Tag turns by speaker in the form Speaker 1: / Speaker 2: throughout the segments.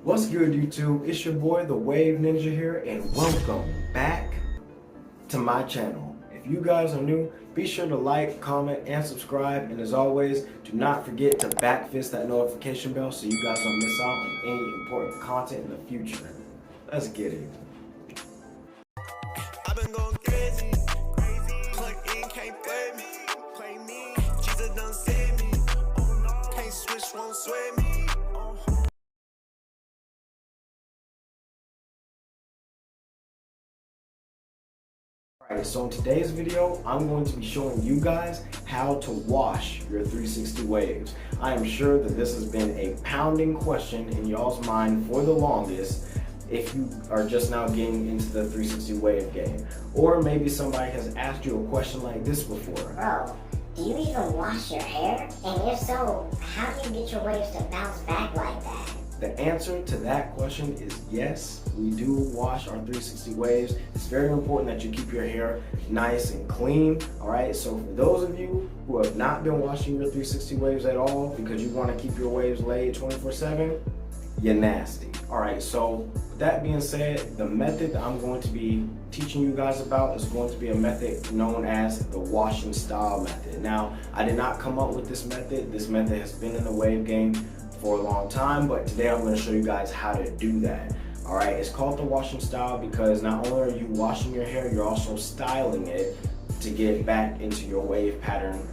Speaker 1: What's good, YouTube? It's your boy, the Wave Ninja here, and welcome back to my channel. If you guys are new, be sure to like, comment, and subscribe. And as always, do not forget to backfist that notification bell so you guys don't miss out on any important content in the future. Let's get it.
Speaker 2: I've been going crazy, plug in, can't play me, Jesus done saved me, can't switch, won't sway me.
Speaker 1: Alright, so in today's video, I'm going to be showing you guys how to wash your 360 waves. I am sure that this has been a pounding question in y'all's mind for the longest if you are just now getting into the 360 wave game. Or maybe somebody has asked you a question like this before.
Speaker 3: Bro, do you even wash your hair? And if so, how do you get your waves to bounce back like that?
Speaker 1: The answer to that question is yes, we do wash our 360 waves. It's very important that you keep your hair nice and clean, all right? So for those of you who have not been washing your 360 waves at all because you want to keep your waves laid 24/7, you're nasty. All right, so with that being said, the method that I'm going to be teaching you guys about is going to be a method known as the washing style method. Now, I did not come up with this method. This method has been in the wave game for a long time, but today I'm going to show you guys how to do that. All right, it's called the washing style because not only are you washing your hair, you're also styling it to get back into your wave pattern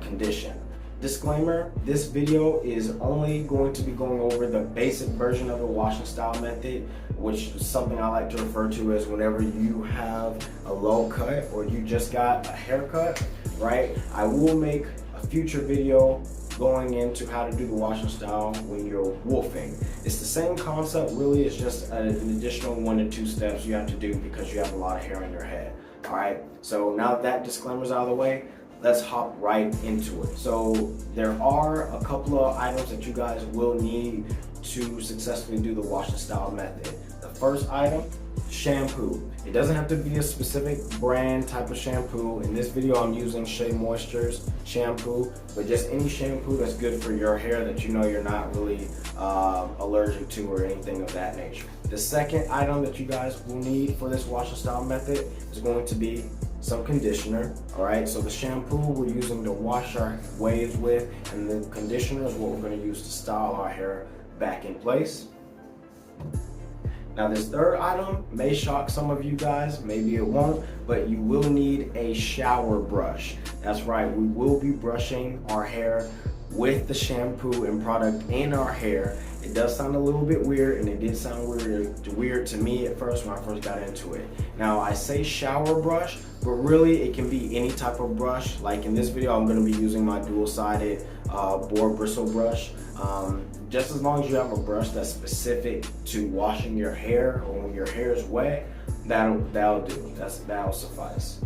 Speaker 1: condition. Disclaimer, this video is only going to be going over the basic version of the washing style method, which is something I like to refer to as whenever you have a low cut or you just got a haircut, right? I will make a future video going into how to do the washing style when you're wolfing. It's the same concept, really. It's just an additional 1 to 2 steps you have to do because you have a lot of hair on your head. All right, so now that disclaimer's out of the way, let's hop right into it. So there are a couple of items that you guys will need to successfully do the washing style method. The first item, shampoo. It doesn't have to be a specific brand type of shampoo. In this video, I'm using Shea Moisture's shampoo, but just any shampoo that's good for your hair that you know you're not really allergic to or anything of that nature. The second item that you guys will need for this washing style method is going to be some conditioner. All right, so the shampoo we're using to wash our waves with, and the conditioner is what we're going to use to style our hair back in place. Now this third item may shock some of you guys, maybe it won't, but you will need a shower brush. That's right, we will be brushing our hair with the shampoo and product in our hair. It does sound a little bit weird, and it did sound weird to me at first when I first got into it. Now I say shower brush, but really it can be any type of brush. Like in this video, I'm going to be using my dual-sided boar bristle brush. Just as long as you have a brush that's specific to washing your hair or when your hair is wet, that'll do. That'll suffice.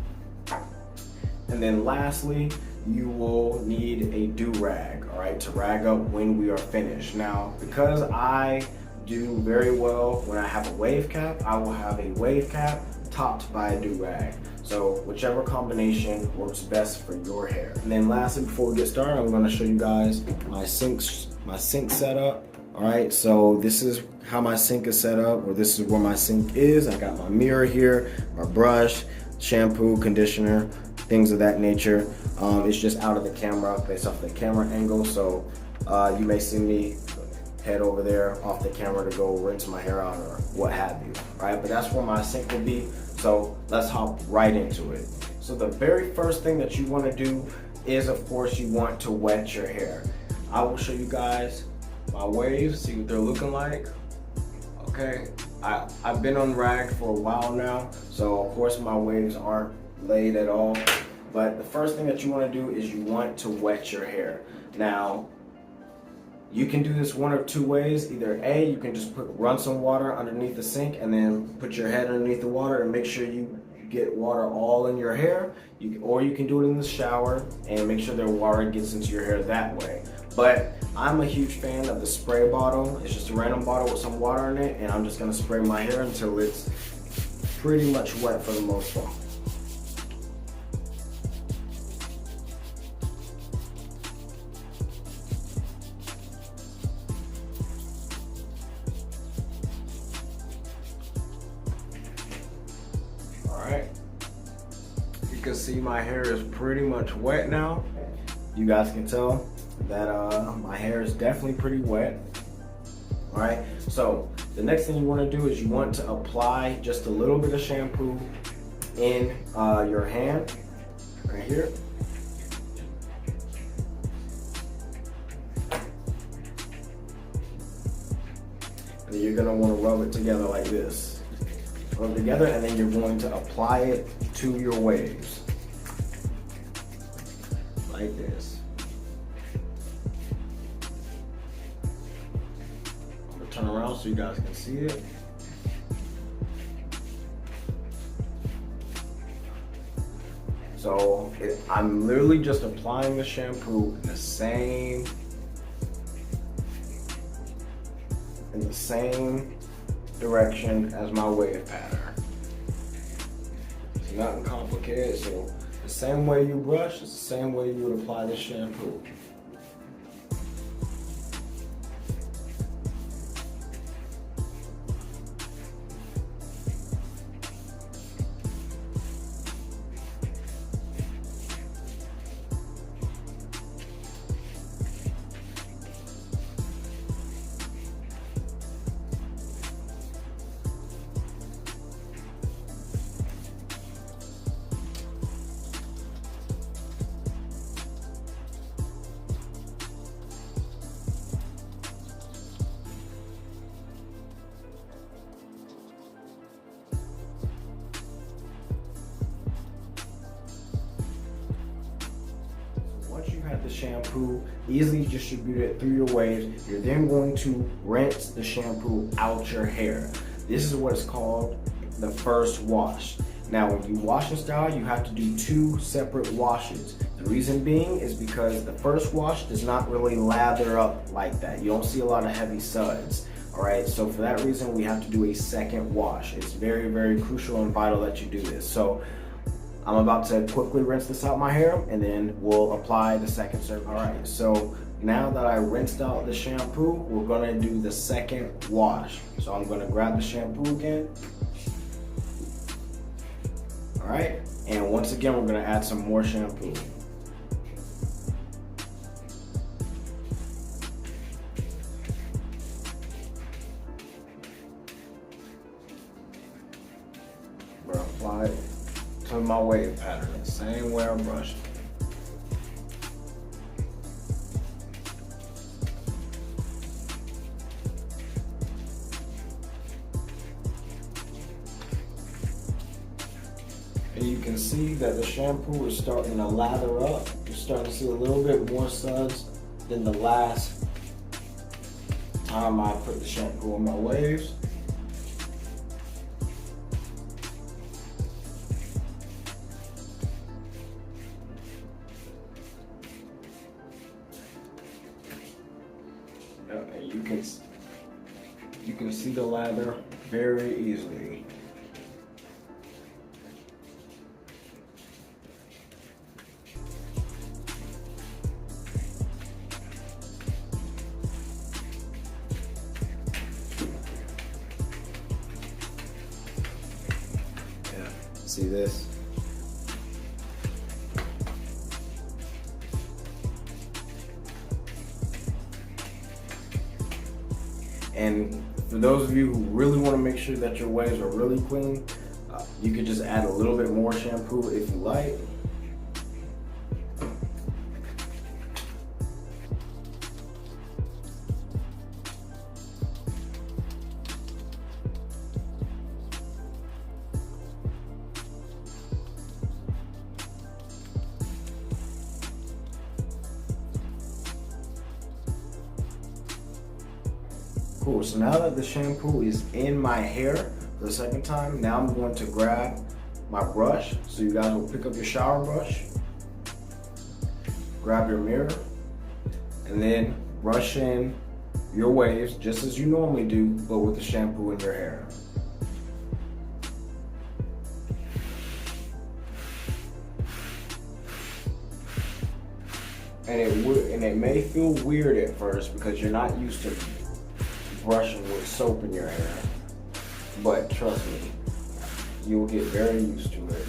Speaker 1: And then lastly, you will need a do-rag, all right, to rag up when we are finished. Now, because I do very well when I have a wave cap, I will have a wave cap topped by a do-rag. So whichever combination works best for your hair. And then lastly, before we get started, I'm gonna show you guys my sink setup. All right, so this is how my sink is set up, or this is where my sink is. I got my mirror here, my brush, shampoo, conditioner, things of that nature. It's just out of the camera, based off the camera angle, so you may see me head over there off the camera to go rinse my hair out or what have you, right? But that's where my sink will be, so let's hop right into it. So the very first thing that you want to do is, of course, you want to wet your hair. I will show you guys my waves, see what they're looking like. Okay, I've been on rag for a while now, so of course my waves aren't laid at all. But the first thing that you want to do is you want to wet your hair. Now, you can do this one of two ways. Either A, you can just run some water underneath the sink and then put your head underneath the water and make sure you get water all in your hair. Or you can do it in the shower and make sure the water gets into your hair that way. But I'm a huge fan of the spray bottle. It's just a random bottle with some water in it, and I'm just gonna spray my hair until it's pretty much wet for the most part. can see, my hair is pretty much wet now. You guys can tell that my hair is definitely pretty wet. All right, so the next thing you want to do is you want to apply just a little bit of shampoo in your hand, right here. And then you're gonna want to rub it together like this. Rub it together, and then you're going to apply it to your waves. Like this. I'm gonna turn around so you guys can see it. So I'm literally just applying the shampoo in the same direction as my wave pattern. It's nothing complicated. So the same way you brush is the same way you would apply this shampoo. Once you have the shampoo easily distributed through your waves, you're then going to rinse the shampoo out your hair. This is what is called the first wash. Now, when you wash and style, you have to do 2 separate washes. The reason being is because the first wash does not really lather up like that. You don't see a lot of heavy suds. All right, so for that reason, we have to do a second wash. It's very, very crucial and vital that you do this. So I'm about to quickly rinse this out my hair, and then we'll apply the second surface. All right, so now that I rinsed out the shampoo, we're gonna do the second wash. So I'm gonna grab the shampoo again. All right, and once again, we're gonna add some more shampoo. We're gonna apply it to my wave pattern, the same way I'm brushing. And you can see that the shampoo is starting to lather up. You're starting to see a little bit more suds than the last time I put the shampoo on my waves. And you can see the lather very easily. Yeah, see this? And for those of you who really want to make sure that your waves are really clean, you could just add a little bit more shampoo if you like. Cool, so now that the shampoo is in my hair for the second time, now I'm going to grab my brush. So you guys will pick up your shower brush, grab your mirror, and then brush in your waves just as you normally do, but with the shampoo in your hair. And it may feel weird at first because you're not used to brushing with soap in your hair, but trust me, you will get very used to it.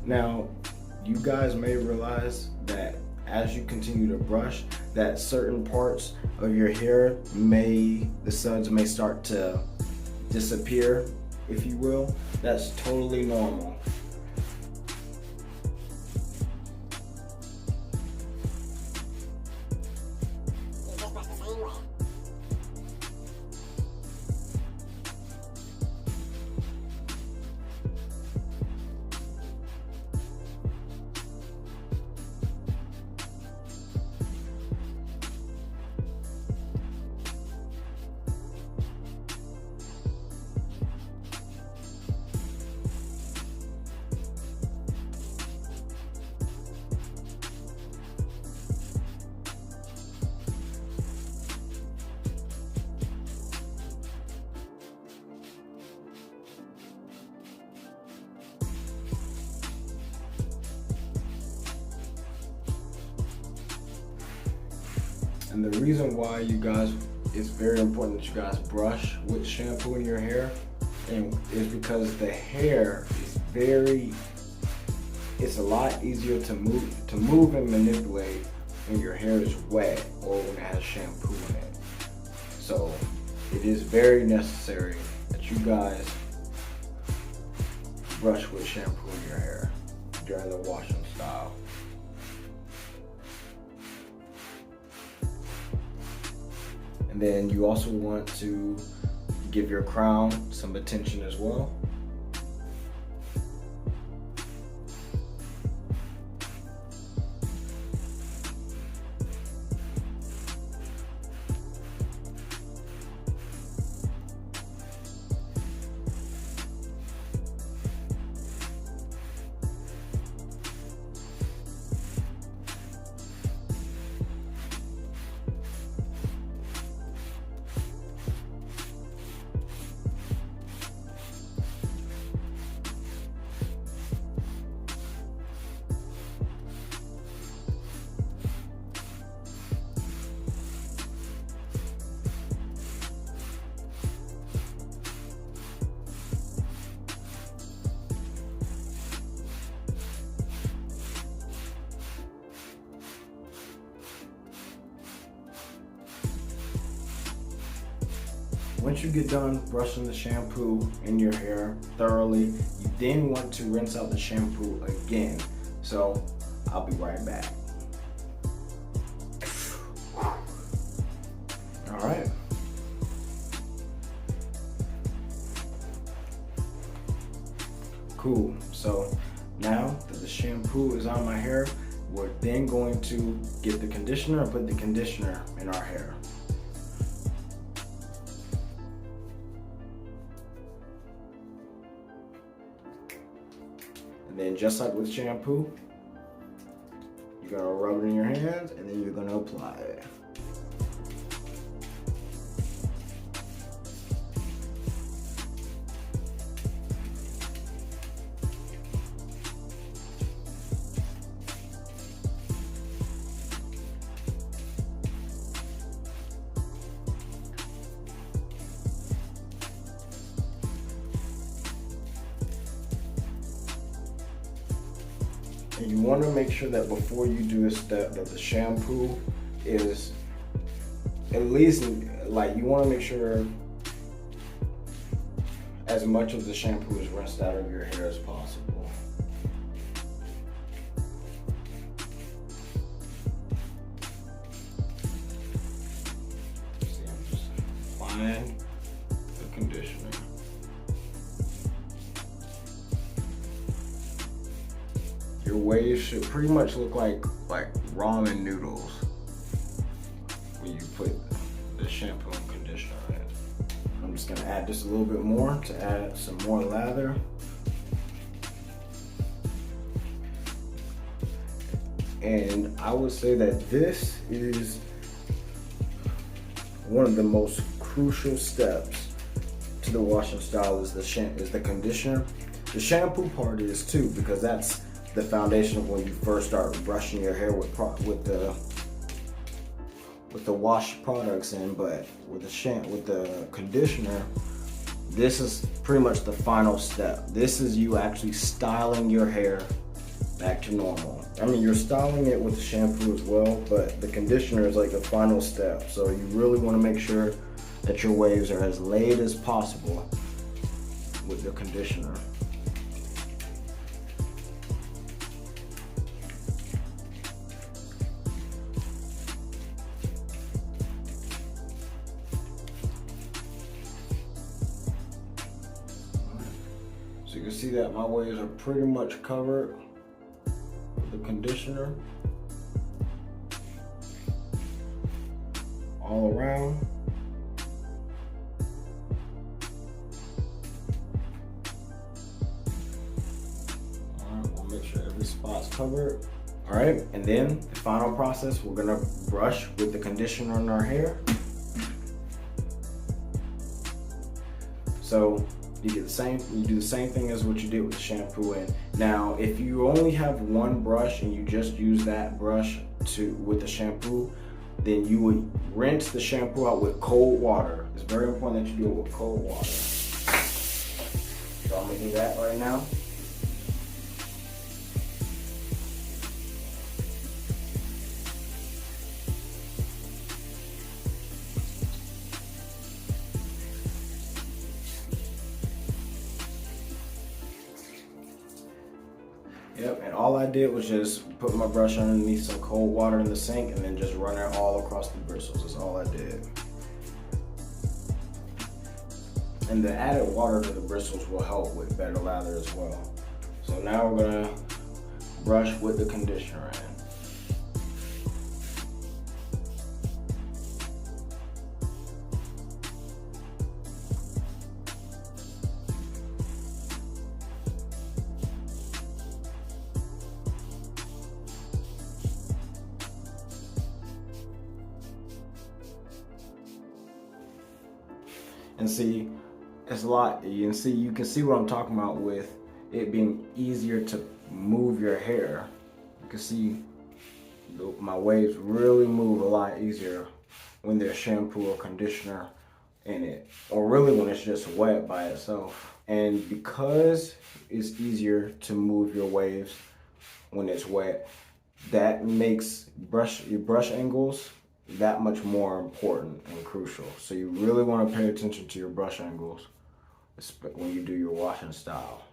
Speaker 1: Now, you guys may realize that as you continue to brush, that certain parts of your hair the suds may start to disappear, if you will. That's totally normal.
Speaker 3: You just brush the same way.
Speaker 1: And the reason why it's very important that you guys brush with shampoo in your hair is because the hair is it's a lot easier to move and manipulate when your hair is wet or when it has shampoo in it. So it is very necessary that you guys brush with shampoo in your hair during the washing style. And then you also want to give your crown some attention as well. Once you get done brushing the shampoo in your hair thoroughly, you then want to rinse out the shampoo again. So I'll be right back. All right. Cool. So now that the shampoo is on my hair, we're then going to get the conditioner and put the conditioner in our hair. And then just like with shampoo, you're gonna rub it in your hands and then you're gonna apply it. And you want to make sure that before you do this step that the shampoo is at least, like, you want to make sure as much of the shampoo is rinsed out of your hair as possible. See, I'm just applying the conditioner. Your waves should pretty much look like ramen noodles when you put the shampoo and conditioner in. I'm just gonna add just a little bit more to add some more lather. And I would say that this is one of the most crucial steps to the washing style is the conditioner. The shampoo part is too, because that's the foundation of when you first start brushing your hair with the wash products in. But with the conditioner, this is pretty much the final step. This is you actually styling your hair back to normal. I mean, you're styling it with the shampoo as well, but the conditioner is like the final step. So you really want to make sure that your waves are as laid as possible with the conditioner. So you can see that my waves are pretty much covered with the conditioner all around. Alright, we'll make sure every spot's covered. Alright, and then the final process, we're gonna brush with the conditioner on our hair. So you do the same thing as what you did with the shampoo. And now, if you only have one brush and you just use that brush with the shampoo, then you would rinse the shampoo out with cold water. It's very important that you do it with cold water. So I'm gonna do that right now. Yep, and all I did was just put my brush underneath some cold water in the sink and then just run it all across the bristles. That's all I did. And the added water to the bristles will help with better lather as well. So now we're gonna brush with the conditioner in. And see, it's a lot. You can see what I'm talking about with it being easier to move your hair. You can see my waves really move a lot easier when there's shampoo or conditioner in it, or really when it's just wet by itself. And because it's easier to move your waves when it's wet, that makes your brush angles that much more important and crucial. So you really want to pay attention to your brush angles when you do your washing style.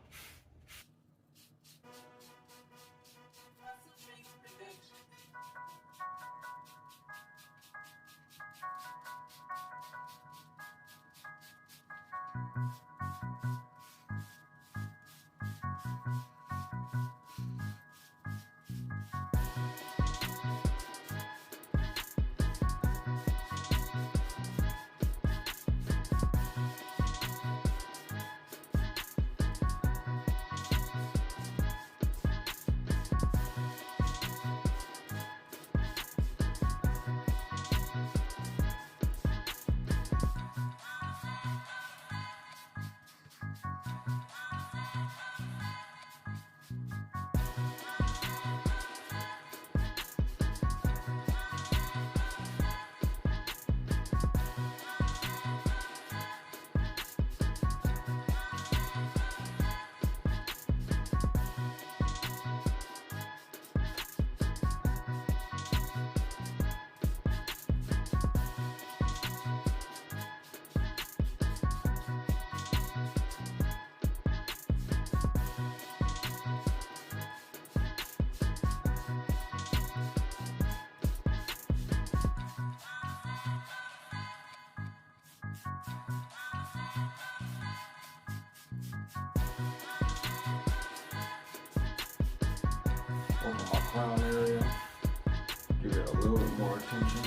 Speaker 1: Over my crown area, give it a little bit more attention.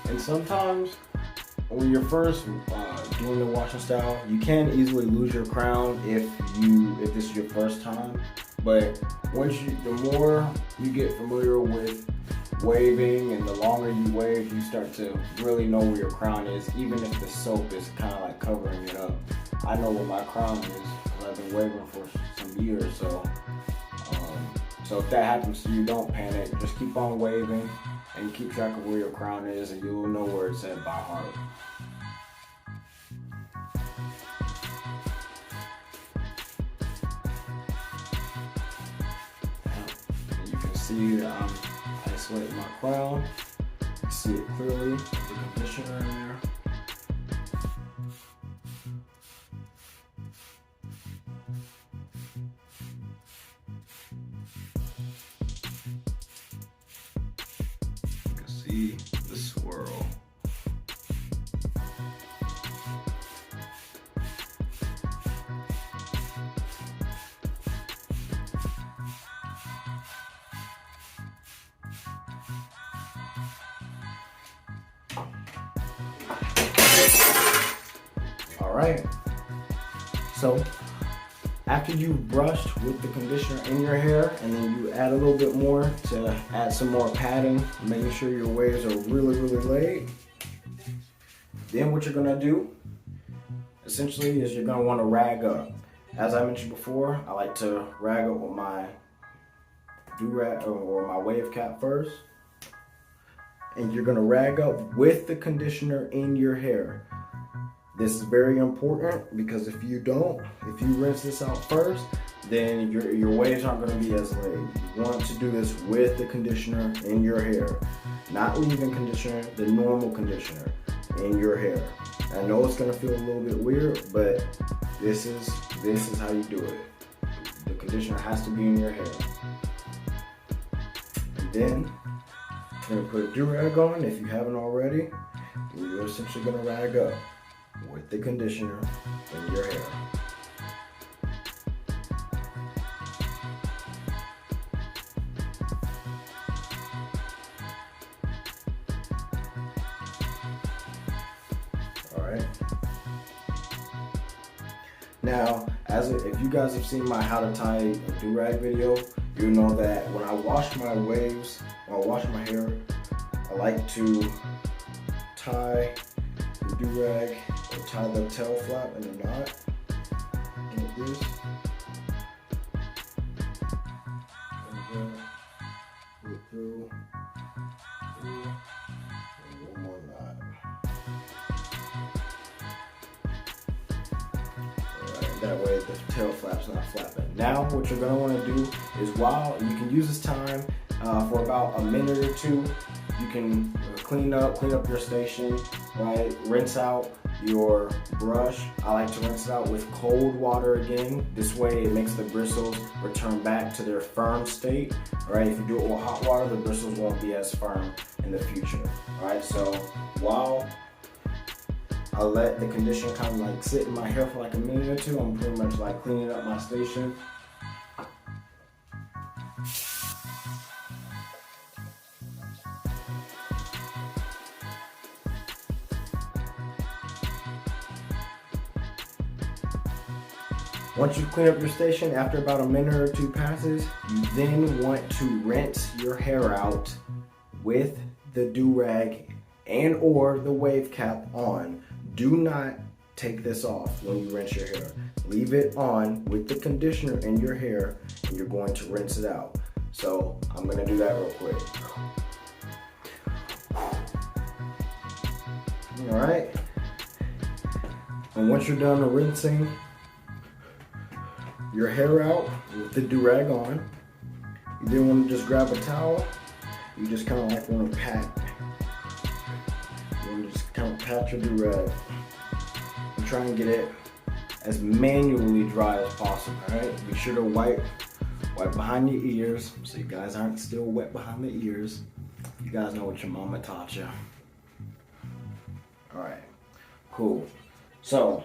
Speaker 1: And sometimes when you're first doing the washing style, you can easily lose your crown if this is your first time. But the more you get familiar with waving and the longer you wave, you start to really know where your crown is, even if the soap is kind of like covering it up. I know where my crown is because I've been waving for some years. So if that happens to you, don't panic. Just keep on waving and keep track of where your crown is, and you'll know where it's at by heart. see I'm isolating my crown. You see it clearly, the conditioner in there. You can see the swirl. Alright, so after you've brushed with the conditioner in your hair and then you add a little bit more to add some more padding, making sure your waves are really laid, then what you're gonna do essentially is you're gonna wanna rag up. As I mentioned before, I like to rag up with my do-rag or my wave cap first. And you're gonna rag up with the conditioner in your hair. This is very important because if you rinse this out first, then your waves aren't gonna be as laid. You want to do this with the conditioner in your hair. Not leave-in conditioner, the normal conditioner in your hair. I know it's gonna feel a little bit weird, but this is how you do it. The conditioner has to be in your hair. And then you're gonna put a do-rag on if you haven't already. You're essentially gonna rag up with the conditioner in your hair. Alright. Now, if you guys have seen my how to tie a do-rag video, you know that when I wash my waves, when I wash my hair, I like to tie the do-rag or tie the tail flap in a knot like this. And then pull it through, and one more knot. Alright, that way the tail flap's not flapping. Now what you're gonna wanna do is while you can use this time for about a minute or two, you can clean up your station, right? Rinse out your brush. I like to rinse it out with cold water again. This way it makes the bristles return back to their firm state. All right, if you do it with hot water, the bristles won't be as firm in the future. All right, so while I let the conditioner kind of like sit in my hair for like a minute or two, I'm pretty much like cleaning up my station. Once you clean up your station, after about a minute or two passes, you then want to rinse your hair out with the do-rag and or the wave cap on. Do not take this off when you rinse your hair. Leave it on with the conditioner in your hair and you're going to rinse it out. So I'm gonna do that real quick. All right. And once you're done rinsing your hair out with the do-rag on, you then want to just grab a towel. You just kind of like want to pat. You want to just kind of pat your do-rag and try and get it as manually dry as possible. All right. Be sure to wipe behind your ears so you guys aren't still wet behind the ears. You guys know what your mama taught you. All right. Cool. So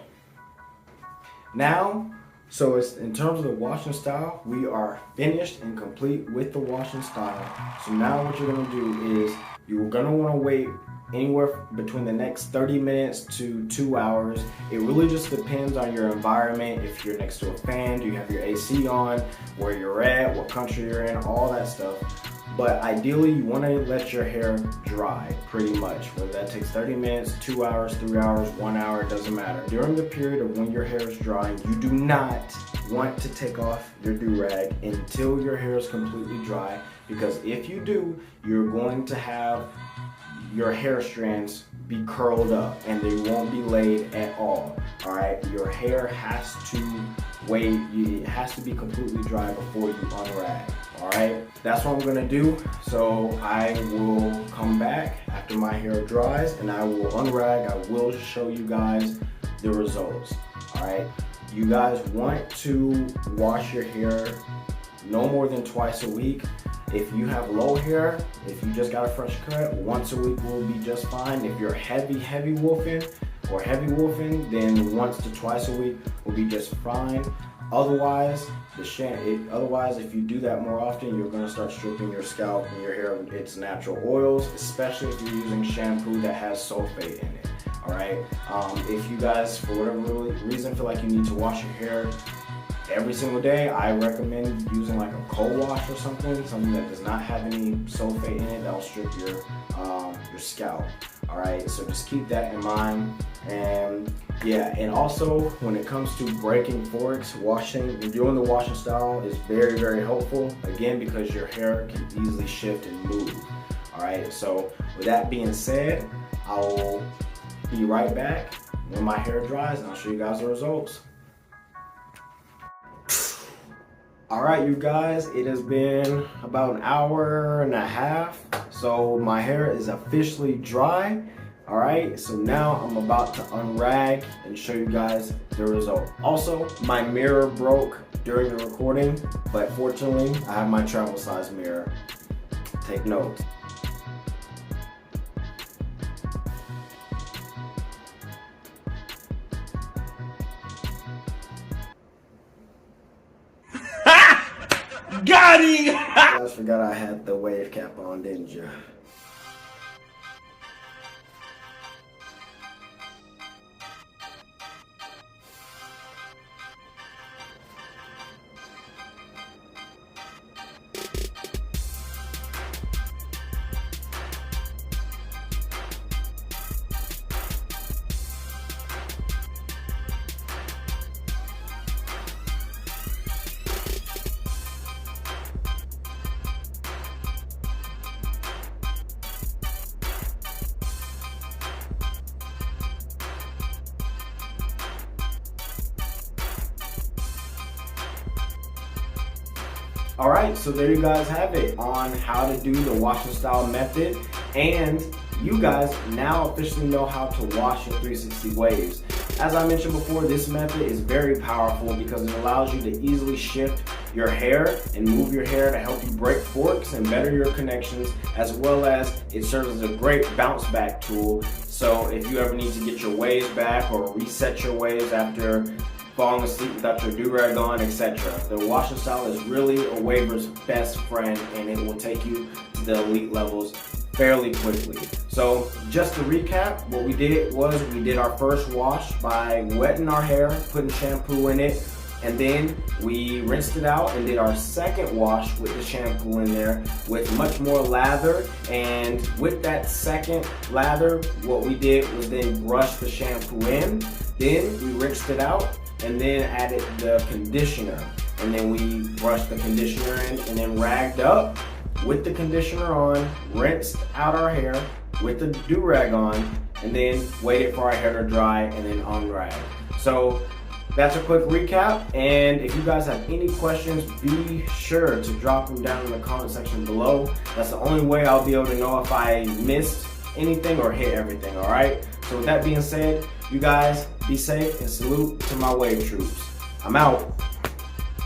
Speaker 1: now. So it's, in terms of the washing style, we are finished and complete with the washing style. So now what you're gonna do is you're gonna wanna wait anywhere between the next 30 minutes to 2 hours. It really just depends on your environment. If you're next to a fan, do you have your AC on, where you're at, what country you're in, all that stuff. But ideally, you want to let your hair dry pretty much. Whether that takes 30 minutes, 2 hours, 3 hours, 1 hour, it doesn't matter. During the period of when your hair is drying, you do not want to take off your do-rag until your hair is completely dry, because if you do, you're going to have your hair strands be curled up and they won't be laid at all. All right, your hair has to wait, it has to be completely dry before you unrag. All right, that's what I'm gonna do. So I will come back after my hair dries and I will unrag. I will show you guys the results. All right, you guys want to wash your hair no more than twice a week. If you have low hair, if you just got a fresh cut, once a week will be just fine. If you're heavy wolfing, then once to twice a week will be just fine. Otherwise, if you do that more often, you're gonna start stripping your scalp and your hair of its natural oils, especially if you're using shampoo that has sulfate in it. All right. If you guys, for whatever reason, feel like you need to wash your hair every single day, I recommend using like a co-wash or something that does not have any sulfate in it. That'll strip your scalp. All right, so just keep that in mind. And yeah, and also when it comes to breaking forks, doing the washing style is very, very helpful. Again, because your hair can easily shift and move. All right, so with that being said, I will be right back when my hair dries and I'll show you guys the results. All right, you guys, it has been about an hour and a half. So my hair is officially dry. All right, so now I'm about to unrag and show you guys the result. Also, my mirror broke during the recording, but fortunately, I have my travel size mirror. Take note.
Speaker 4: Got him!
Speaker 1: You guys forgot I had the wave cap on, didn't you? All right, so there you guys have it on how to do the washing style method, and you guys now officially know how to wash your 360 waves. As I mentioned before, this method is very powerful because it allows you to easily shift your hair and move your hair to help you break forks and better your connections, as well as it serves as a great bounce back tool. So if you ever need to get your waves back or reset your waves after falling asleep without your do-rag on, etc. The washing style is really a waver's best friend, and it will take you to the elite levels fairly quickly. So just to recap, what we did was we did our first wash by wetting our hair, putting shampoo in it, and then we rinsed it out and did our second wash with the shampoo in there with much more lather. And with that second lather, what we did was then brush the shampoo in, then we rinsed it out, and then added the conditioner. And then we brushed the conditioner in and then ragged up with the conditioner on, rinsed out our hair with the do-rag on, and then waited for our hair to dry and then unrag. So that's a quick recap, and if you guys have any questions, be sure to drop them down in the comment section below. That's the only way I'll be able to know if I missed anything or hit everything, all right? So with that being said, you guys be safe and salute to my wave troops. I'm out.